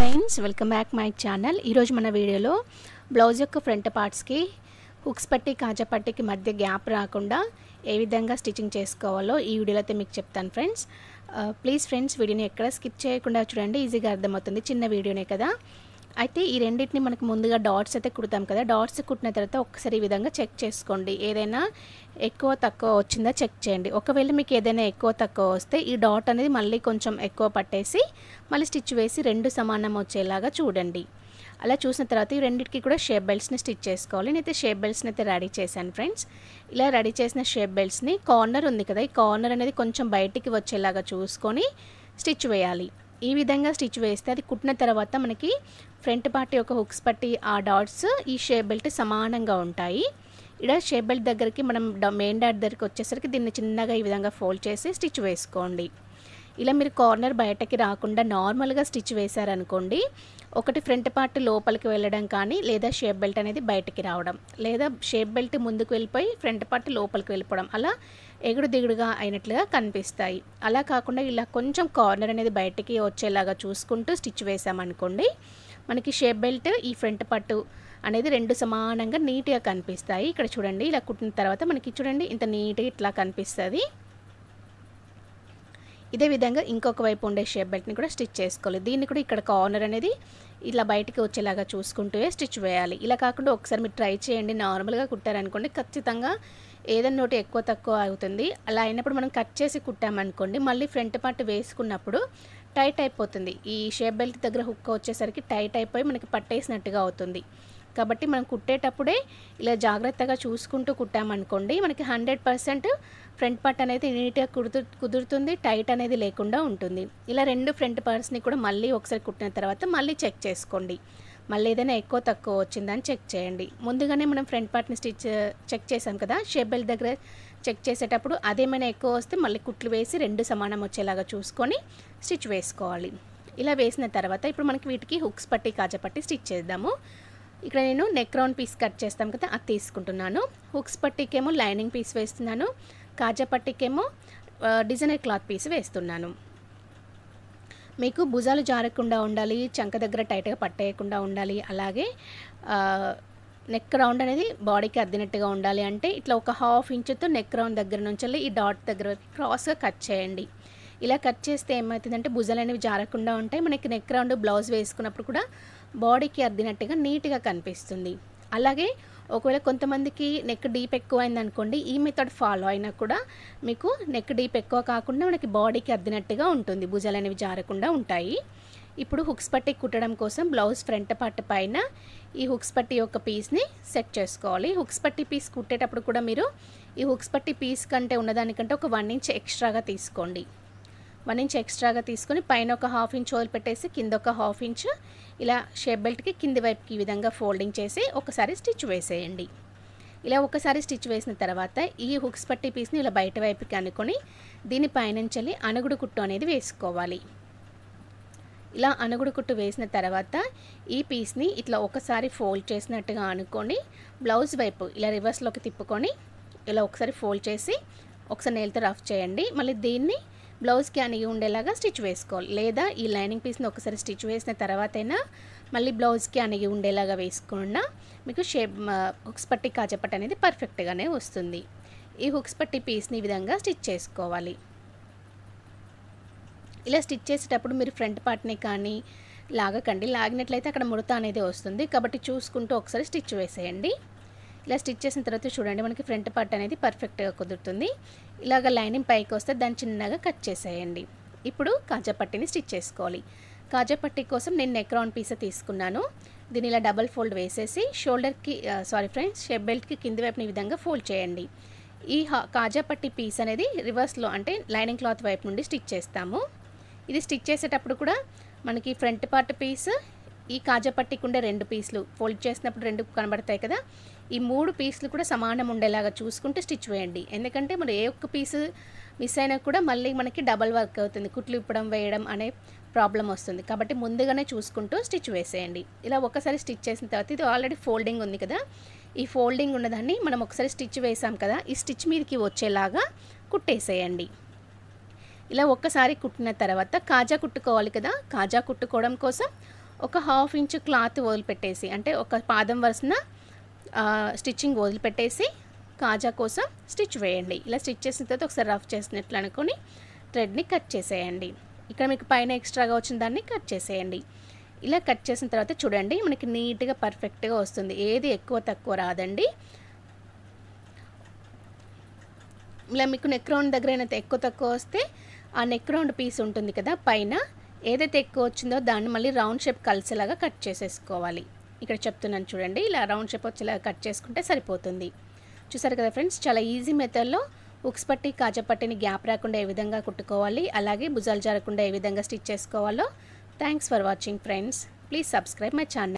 Friends, welcome back my channel. ఈరోజు మన వీడియోలో బ్లౌజ్ యొక్క ఫ్రంట్ పార్ట్స్కి హుక్స్ పట్టి కాజా పట్టికి మధ్య గ్యాప్ రాకుండా ఏ విధంగా స్టిచ్చింగ్ చేసుకోవాలో ఈ వీడియోలో అయితే మీకు చెప్తాను ఫ్రెండ్స్. ప్లీజ్ ఫ్రెండ్స్, వీడియోని ఎక్కడ స్కిప్ చేయకుండా చూడండి, ఈజీగా అర్థమవుతుంది. చిన్న వీడియోనే కదా. అయితే ఈ రెండింటిని మనకు ముందుగా డాట్స్ అయితే కుడతాం కదా. డాట్స్ కుట్టిన తర్వాత ఒక్కసారి ఈ విధంగా చెక్ చేసుకోండి. ఏదైనా ఎక్కువ తక్కువ వచ్చిందా చెక్ చేయండి. ఒకవేళ మీకు ఏదైనా ఎక్కువ తక్కువ వస్తే ఈ డాట్ అనేది మళ్ళీ కొంచెం ఎక్కువ పట్టేసి మళ్ళీ స్టిచ్ వేసి రెండు సమానం వచ్చేలాగా చూడండి. అలా చూసిన తర్వాత ఈ రెండింటికి కూడా షేప్ బెల్ట్స్ని స్టిచ్ చేసుకోవాలి. నేనైతే షేప్ బెల్ట్స్ని అయితే రెడీ చేశాను ఫ్రెండ్స్. ఇలా రెడీ చేసిన షేప్ బెల్ట్స్ని కార్నర్ ఉంది కదా, ఈ కార్నర్ అనేది కొంచెం బయటికి వచ్చేలాగా చూసుకొని స్టిచ్ వేయాలి. ఈ విధంగా స్టిచ్ వేస్తే అది కుట్టిన తర్వాత మనకి ఫ్రంట్ పార్ట్ యొక్క హుక్స్ పట్టి ఆ డాట్స్ ఈ షేప్ బెల్ట్ సమానంగా ఉంటాయి. ఇక్కడ షేప్ బెల్ట్ దగ్గరికి మనం మెయిన్ డాట్ దగ్గరికి వచ్చేసరికి దీన్ని చిన్నగా ఈ విధంగా ఫోల్డ్ చేసి స్టిచ్ వేసుకోండి. ఇలా మీరు కార్నర్ బయటకి రాకుండా నార్మల్గా స్టిచ్ వేశారనుకోండి, ఒకటి ఫ్రంట్ పార్ట్ లోపలికి వెళ్ళడం కానీ, లేదా షేప్ బెల్ట్ అనేది బయటికి రావడం, లేదా షేప్ బెల్ట్ ముందుకు వెళ్ళిపోయి ఫ్రంట్ పార్ట్ లోపలికి వెళ్ళిపోవడం, అలా ఎగుడు దిగుడుగా అయినట్లుగా కనిపిస్తాయి. అలా కాకుండా ఇలా కొంచెం కార్నర్ అనేది బయటికి వచ్చేలాగా చూసుకుంటూ స్టిచ్ వేసామనుకోండి, మనకి షేప్ బెల్ట్ ఈ ఫ్రంట్ పట్టు అనేది రెండు సమానంగా నీట్గా కనిపిస్తాయి. ఇక్కడ చూడండి, ఇలా కుట్టిన తర్వాత మనకి చూడండి ఇంత నీట్గా ఇట్లా కనిపిస్తుంది. ఇదే విధంగా ఇంకొక వైపు ఉండే షేప్ బెల్ట్ని కూడా స్టిచ్ చేసుకోవాలి. దీన్ని కూడా ఇక్కడ కార్నర్ అనేది ఇలా బయటికి వచ్చేలాగా చూసుకుంటూ స్టిచ్ వేయాలి. ఇలా కాకుండా ఒకసారి మీరు ట్రై చేయండి. నార్మల్గా కుట్టారనుకోండి, ఖచ్చితంగా ఏదైనా ఒకటి ఎక్కువ తక్కువ అవుతుంది. అలా అయినప్పుడు మనం కట్ చేసి కుట్టామనుకోండి, మళ్ళీ ఫ్రంట్ పార్ట్ వేసుకున్నప్పుడు టైట్ అయిపోతుంది. ఈ షేప్ బెల్ట్ దగ్గర హుక్ వచ్చేసరికి టైట్ అయిపోయి మనకి పట్టేసినట్టుగా అవుతుంది. కాబట్టి మనం కుట్టేటప్పుడే ఇలా జాగ్రత్తగా చూసుకుంటూ కుట్టామనుకోండి, మనకి 100% ఫ్రంట్ పార్ట్ అనేది నీట్గా కుదురుతుంది, టైట్ అనేది లేకుండా ఉంటుంది. ఇలా రెండు ఫ్రంట్ పార్ట్స్ని కూడా మళ్ళీ ఒకసారి కుట్టిన తర్వాత మళ్ళీ చెక్ చేసుకోండి. మళ్ళీ ఏదైనా ఎక్కువ తక్కువ వచ్చిందని చెక్ చేయండి. ముందుగానే మనం ఫ్రంట్ పార్ట్ని చెక్ చేసాం కదా, షేప్ బెల్ట్ దగ్గర చెక్ చేసేటప్పుడు అదేమైనా ఎక్కువ వస్తే మళ్ళీ కుట్లు వేసి రెండు సమానం వచ్చేలాగా చూసుకొని స్టిచ్ వేసుకోవాలి. ఇలా వేసిన తర్వాత ఇప్పుడు మనకి వీటికి హుక్స్ పట్టి కాజా పట్టి స్టిచ్ చేద్దాము. ఇక్కడ నేను నెక్ రౌండ్ పీస్ కట్ చేస్తాం కదా, అది తీసుకుంటున్నాను. హుక్స్ పట్టీకేమో లైనింగ్ పీస్ వేస్తున్నాను, కాజా పట్టీకేమో డిజైనర్ క్లాత్ పీస్ వేస్తున్నాను. మీకు భుజాలు జారకుండా ఉండాలి, చంక దగ్గర టైట్గా పట్టేయకుండా ఉండాలి, అలాగే నెక్ రౌండ్ అనేది బాడీకి అద్దినట్టుగా ఉండాలి అంటే ఇట్లా ఒక 1/2 ఇంచుతో నెక్ రౌండ్ దగ్గర నుంచి ఈ డాట్ దగ్గర క్రాస్గా కట్ చేయండి. ఇలా కట్ చేస్తే ఏమవుతుందంటే భుజాలు అనేవి జారకుండా ఉంటాయి. మనకి నెక్ రౌండ్ బ్లౌజ్ వేసుకున్నప్పుడు కూడా బాడీకి అద్దినట్టుగా నీట్గా కనిపిస్తుంది. అలాగే ఒకవేళ కొంతమందికి నెక్ డీప్ ఎక్కువ అయిందనుకోండి, ఈ మెథడ్ ఫాలో అయినా కూడా మీకు నెక్ డీప్ ఎక్కువ కాకుండా మనకి బాడీకి అద్దినట్టుగా ఉంటుంది, భుజాలు అనేవి జారకుండా ఉంటాయి. ఇప్పుడు హుక్స్ పట్టి కుట్టడం కోసం బ్లౌజ్ ఫ్రంట్ పార్ట్ పైన ఈ హుక్స్ పట్టి యొక్క పీస్ని సెట్ చేసుకోవాలి. హుక్స్ పట్టి పీస్ కుట్టేటప్పుడు కూడా మీరు ఈ హుక్స్ పట్టి పీస్ కంటే ఉన్నదానికంటే ఒక 1 ఇంచ్ ఎక్స్ట్రాగా తీసుకోండి. 1 ఇంచ్ ఎక్స్ట్రాగా తీసుకొని పైన ఒక 1/2 ఇంచ్ వదిలిపెట్టేసి కింద ఒక 1/2 ఇంచ్ ఇలా షేప్ బెల్ట్కి కింది వైపుకి ఈ విధంగా ఫోల్డింగ్ చేసి ఒకసారి స్టిచ్ వేసేయండి. ఇలా ఒకసారి స్టిచ్ వేసిన తర్వాత ఈ హుక్స్ పట్టి పీస్ని ఇలా బయట వైపుకి అనుకొని దీని పైనుంచి అణుగుడు కుట్టు అనేది వేసుకోవాలి. ఇలా అణుగుడు కుట్టు వేసిన తర్వాత ఈ పీస్ని ఇట్లా ఒకసారి ఫోల్డ్ చేసినట్టుగా అనుకొని బ్లౌజ్ వైపు ఇలా రివర్స్లోకి తిప్పుకొని ఇలా ఒకసారి ఫోల్డ్ చేసి ఒకసారి నెయిల్తో రఫ్ చేయండి. మళ్ళీ దీన్ని బ్లౌజ్కి అణిగి ఉండేలాగా స్టిచ్ వేసుకోవాలి. లేదా ఈ లైనింగ్ పీస్ని ఒకసారి స్టిచ్ వేసిన తర్వాతైనా మళ్ళీ బ్లౌజ్కి అణిగి ఉండేలాగా వేసుకున్నా మీకు హుక్స్ పట్టి కాజా పట్టి అనేది పర్ఫెక్ట్గానే వస్తుంది. ఈ హుక్స్ పట్టి పీస్ని ఈ విధంగా స్టిచ్ చేసుకోవాలి. ఇలా స్టిచ్ చేసేటప్పుడు మీరు ఫ్రంట్ పార్ట్ని కానీ లాగకండి, లాగినట్లయితే అక్కడ ముడత అనేది వస్తుంది. కాబట్టి చూసుకుంటూ ఒకసారి స్టిచ్ వేసేయండి. ఇలా స్టిచ్ చేసిన తర్వాత చూడండి, మనకి ఫ్రంట్ పార్ట్ అనేది పర్ఫెక్ట్గా కుదురుతుంది. ఇలాగ లైనింగ్ పైకి వస్తే దాన్ని చిన్నగా కట్ చేసేయండి. ఇప్పుడు కాజా పట్టిని స్టిచ్ చేసుకోవాలి. కాజా పట్టి కోసం నేను నెక్ రౌండ్ పీస్ తీసుకున్నాను. దీన్ని ఇలా డబల్ ఫోల్డ్ వేసేసి షేప్ బెల్ట్కి కింది వైపుని ఈ విధంగా ఫోల్డ్ చేయండి. ఈ కాజా పట్టి పీస్ అనేది రివర్స్లో అంటే లైనింగ్ క్లాత్ వైపు నుండి స్టిచ్ చేస్తాము. ఇది స్టిచ్ చేసేటప్పుడు కూడా మనకి ఫ్రంట్ పార్ట్ పీస్, ఈ కాజా పట్టికి ఉండే 2 పీసులు ఫోల్డ్ చేసినప్పుడు 2 కనబడతాయి కదా, ఈ 3 పీసులు కూడా సమానం ఉండేలాగా చూసుకుంటూ స్టిచ్ వేయండి. ఎందుకంటే మరి ఏ ఒక్క పీసు మిస్ అయినా కూడా మళ్ళీ మనకి డబల్ వర్క్ అవుతుంది, కుట్లు ఇప్పడం వేయడం అనే ప్రాబ్లం వస్తుంది. కాబట్టి ముందుగానే చూసుకుంటూ స్టిచ్ వేసేయండి. ఇలా ఒకసారి స్టిచ్ చేసిన తర్వాత ఇది ఆల్రెడీ ఫోల్డింగ్ ఉంది కదా, ఈ ఫోల్డింగ్ ఉన్నదాన్ని మనం ఒకసారి స్టిచ్ వేసాం కదా, ఈ స్టిచ్ మీదకి వచ్చేలాగా కుట్టేసేయండి. ఇలా ఒక్కసారి కుట్టిన తర్వాత కాజా కుట్టుకోవాలి కదా, కాజా కుట్టుకోవడం కోసం ఒక హాఫ్ ఇంచ్ క్లాత్ వదిలిపెట్టేసి, అంటే ఒక పాదం వరుసన స్టిచ్చింగ్ వదిలిపెట్టేసి కాజా కోసం స్టిచ్ వేయండి. ఇలా స్టిచ్ చేసిన తర్వాత ఒకసారి రఫ్ చేసినట్లు అనుకొని థ్రెడ్ని కట్ చేసేయండి. ఇక్కడ మీకు పైన ఎక్స్ట్రాగా వచ్చిన దాన్ని కట్ చేసేయండి. ఇలా కట్ చేసిన తర్వాత చూడండి మనకి నీట్గా పర్ఫెక్ట్గా వస్తుంది. ఏది ఎక్కువ తక్కువ రాదండి. ఇలా మీకు నెక్ రౌండ్ దగ్గర అయినా ఎక్కువ తక్కువ వస్తే ఆ నెక్ రౌండ్ పీస్ ఉంటుంది కదా పైన, ఏదైతే ఎక్కువ వచ్చిందో దాన్ని మళ్ళీ రౌండ్ షేప్ కలిసేలాగా కట్ చేసేసుకోవాలి. ఇక్కడ చెప్తున్నాను చూడండి, ఇలా రౌండ్ షేప్ వచ్చేలాగా కట్ చేసుకుంటే సరిపోతుంది. చూసారు కదా ఫ్రెండ్స్, చాలా ఈజీ మెథడ్లో ఉక్స్ పట్టి కాజా పట్టిని గ్యాప్ రాకుండా ఏ విధంగా కుట్టుకోవాలి, అలాగే భుజాలు జారకుండా ఏ విధంగా స్టిచ్ చేసుకోవాలో. Thanks for watching friends. Please subscribe my channel.